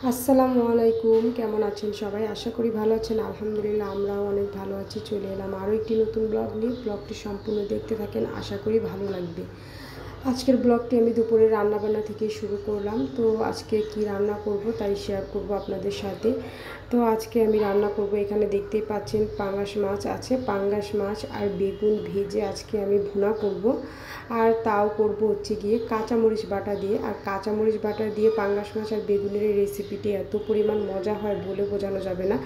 আসসালামু আলাইকুম, কেমন আছেন সবাই? আশা করি ভালো আছেন। আলহামদুলিল্লাহ আমরাও অনেক ভালো আছি। চলে এলাম আরও একটি নতুন ব্লগ নিয়ে। ব্লগটি সম্পূর্ণ দেখতে থাকেন, আশা করি ভালো লাগবে। আজকের ব্লগটি আমি দুপুরে রান্নাবান্না থেকে শুরু করলাম। তো আজকে কি রান্না করব তাই শেয়ার করব আপনাদের সাথে। তো আজকে আমি রান্না করব, এখানে দেখতেই পাচ্ছেন পাঙ্গাস মাছ আছে। পাঙ্গাস মাছ আর বেগুন ভেজে আজকে আমি ভুনা করব। আর তাও করব হচ্ছে গিয়ে কাঁচামরিচ বাটা দিয়ে। আর কাঁচামরিচ বাটা দিয়ে পাঙ্গাস মাছ আর বেগুনের এই রেসিপিটি এত পরিমাণ মজা হয় বলে বোঝানো যাবে না।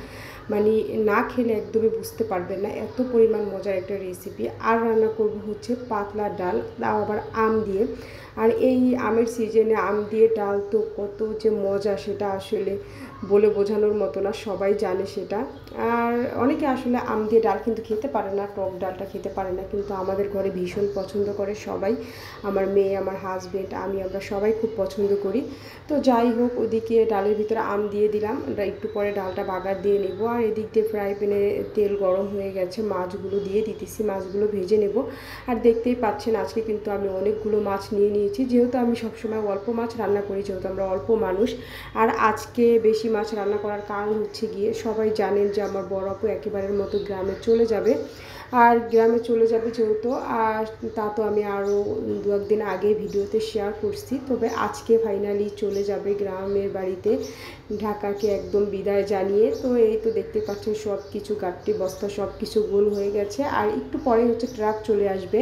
মানে না খেলে একদমই বুঝতে পারবেন না, এত পরিমাণ মজার একটা রেসিপি। আর রান্না করব হচ্ছে পাতলা ডাল, তাও আবার আম দিয়ে। আর এই আমের সিজনে আম দিয়ে ডাল তো কত যে মজা, সেটা আসলে বলে বোঝানোর মতো না, সবাই জানে সেটা। আর অনেকে আসলে আম দিয়ে ডাল কিন্তু খেতে পারে না, টক ডালটা খেতে পারে না, কিন্তু আমাদের ঘরে ভীষণ পছন্দ করে সবাই। আমার মেয়ে, আমার হাজবেন্ড, আমরা সবাই খুব পছন্দ করি। তো যাই হোক, ওদিকে ডালের ভিতরে আম দিয়ে দিলাম, একটু পরে ডালটা বাগার দিয়ে নেব। আর এদিক দিয়ে ফ্রাই প্যানে তেল গরম হয়ে গেছে, মাছগুলো দিয়ে দিতেছি, মাছগুলো ভেজে নেব। আর দেখতেই পাচ্ছেন আজকে কিন্তু আমি অনেকগুলো মাছ নিয়ে নিয়েছি, যেহেতু আমি সবসময় অল্প মাছ রান্না করি, যেহেতু আমরা অল্প মানুষ। আর আজকে বেশি মাছ রান্না করার কারণ হচ্ছে গিয়ে, সবাই জানেন যে আমার বড় আপু একেবারের মতো গ্রামে চলে যাবে। আর গ্রামে চলে যাবে যেহেতু, আর তা তো আমি আরও দু একদিন আগে ভিডিওতে শেয়ার করছি। তবে আজকে ফাইনালি চলে যাবে গ্রামের বাড়িতে, ঢাকাকে একদম বিদায় জানিয়ে। তো এই তো দেখতে পাচ্ছেন সব কিছু গাট্টি বস্তা সব কিছু গোল হয়ে গেছে। আর একটু পরে হচ্ছে ট্রাক চলে আসবে।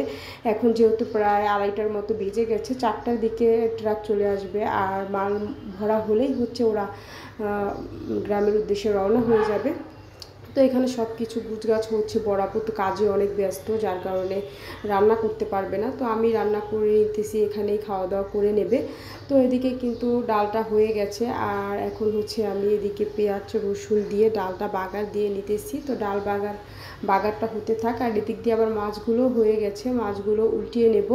এখন যেহেতু প্রায় 2:30টার মতো বেজে গেছে, 4টার দিকে ট্রাক চলে আসবে। আর মাল ভরা হলেই হচ্ছে ওরা গ্রামের উদ্দেশ্যে রওনা হয়ে যাবে। তো এখানে সব কিছু গুছগাছ হচ্ছে, বড় আপু তো কাজে অনেক ব্যস্ত, যার কারণে রান্না করতে পারবে না। তো আমি রান্না করে নিতেছি, এখানেই খাওয়া দাওয়া করে নেবে। তো এদিকে কিন্তু ডালটা হয়ে গেছে। আর এখন হচ্ছে আমি এদিকে পেঁয়াজ রসুন দিয়ে ডালটা বাগার দিয়ে নিতেছি। তো ডাল বাগারটা হতে থাক। আর এদিক দিয়ে আবার মাছগুলো হয়ে গেছে, মাছগুলো উল্টিয়ে নেব।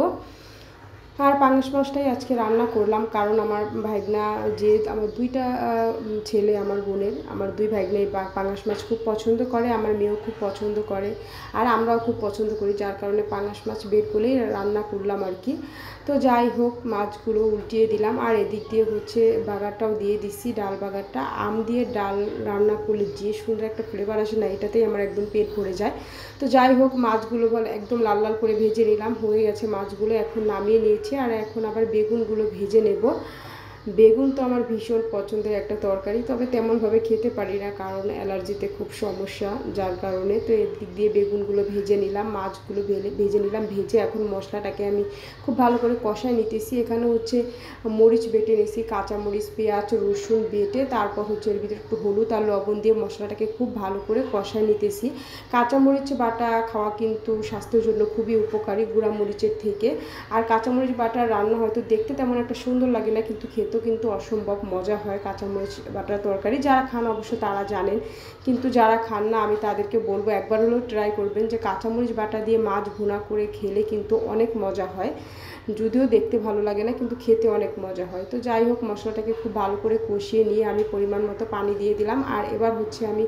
আর পাঙাশ মাছটাই আজকে রান্না করলাম, কারণ আমার ভাইগনা, যে আমার দুইটা ছেলে, আমার বোনের, আমার দুই ভাইগনাই পাঙাশ মাছ খুব পছন্দ করে, আমার মেয়েও খুব পছন্দ করে, আর আমরাও খুব পছন্দ করি, যার কারণে পাঙাশ মাছ বের করেই রান্না করলাম আর কি। তো যাই হোক, মাছগুলো উল্টিয়ে দিলাম। আর এদিক দিয়ে হচ্ছে বাগারটাও দিয়ে দিচ্ছি, ডাল বাগারটা। আম দিয়ে ডাল রান্না করলে যে সুন্দর একটা ফ্লেভার আসে না, এটাতেই আমার একদম পেট ভরে যায়। তো যাই হোক, মাছগুলো একদম লাল লাল করে ভেজে নিলাম, হয়ে গেছে মাছগুলো, এখন নামিয়ে নিয়েছি। আর এখন আবার বেগুনগুলো ভেজে নেব। বেগুন তো আমার ভীষণ পছন্দের একটা তরকারি, তবে তেমনভাবে খেতে পারি না, কারণ অ্যালার্জিতে খুব সমস্যা, যার কারণে। তো এদিক দিয়ে বেগুনগুলো ভেজে নিলাম, মাছগুলো ভেজে নিলাম। ভেজে এখন মশলাটাকে আমি খুব ভালো করে কষায় নিতেছি। এখানে হচ্ছে মরিচ বেটে নিয়েছি, কাঁচামরিচ, পেঁয়াজ, রসুন বেটে, তারপর হচ্ছে এর ভিতরে একটু হলুদ আর লবণ দিয়ে মশলাটাকে খুব ভালো করে কষায় নিতেছি। কাঁচামরিচ বাটা খাওয়া কিন্তু স্বাস্থ্যের জন্য খুবই উপকারী গুঁড়া মরিচের থেকে। আর কাঁচামরিচ বাটার রান্না হয়তো দেখতে তেমন একটা সুন্দর লাগে না, কিন্তু খেতেও কিন্তু অসম্ভব মজা হয় কাঁচামরিচ বাটার তরকারি। যারা খান অবশ্য তারা জানেন, কিন্তু যারা খান না আমি তাদেরকে বলবো একবার হলেও ট্রাই করবেন, যে কাঁচামরিচ বাটা দিয়ে মাছ ভুনা করে খেলে কিন্তু অনেক মজা হয়। যদিও দেখতে ভালো লাগে না, কিন্তু খেতে অনেক মজা হয়। তো যাই হোক, মশলাটাকে খুব ভালো করে কষিয়ে নিয়ে আমি পরিমাণ মতো পানি দিয়ে দিলাম। আর এবার হচ্ছে আমি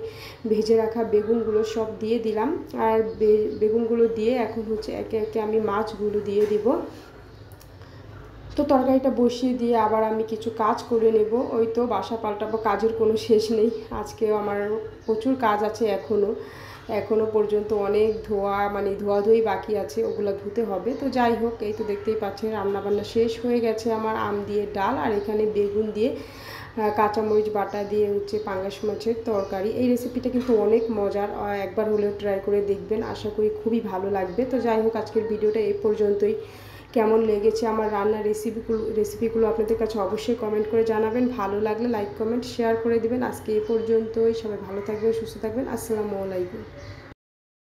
ভেজে রাখা বেগুনগুলো সব দিয়ে দিলাম। আর বেগুনগুলো দিয়ে এখন হচ্ছে একে একে আমি মাছগুলো দিয়ে দিব। তো তরকারিটা বসিয়ে দিয়ে আবার আমি কিছু কাজ করে নেব। ওই তো বাসা পাল্টাবো, কাজের কোনো শেষ নেই। আজকেও আমার প্রচুর কাজ আছে, এখনও পর্যন্ত অনেক ধোয়াধুয়ি বাকি আছে, ওগুলো ধুতে হবে। তো যাই হোক, এই তো দেখতেই পাচ্ছেন রান্নাবান্না শেষ হয়ে গেছে আমার। আম দিয়ে ডাল, আর এখানে বেগুন দিয়ে কাঁচামরিচ বাটা দিয়ে হচ্ছে পাঙ্গাস মাছের তরকারি। এই রেসিপিটা কিন্তু অনেক মজার, একবার হলেও ট্রাই করে দেখবেন, আশা করি খুবই ভালো লাগবে। তো যাই হোক, আজকের ভিডিওটা এই পর্যন্তই। কেমন লেগেছে আমার রান্নার রেসিপিগুলো আপনাদের কাছে অবশ্যই কমেন্ট করে জানাবেন। ভালো লাগলে লাইক কমেন্ট শেয়ার করে দিবেন। আজকে এই পর্যন্তই, সবাই ভালো থাকবেন, সুস্থ থাকবেন। আসসালামু আলাইকুম।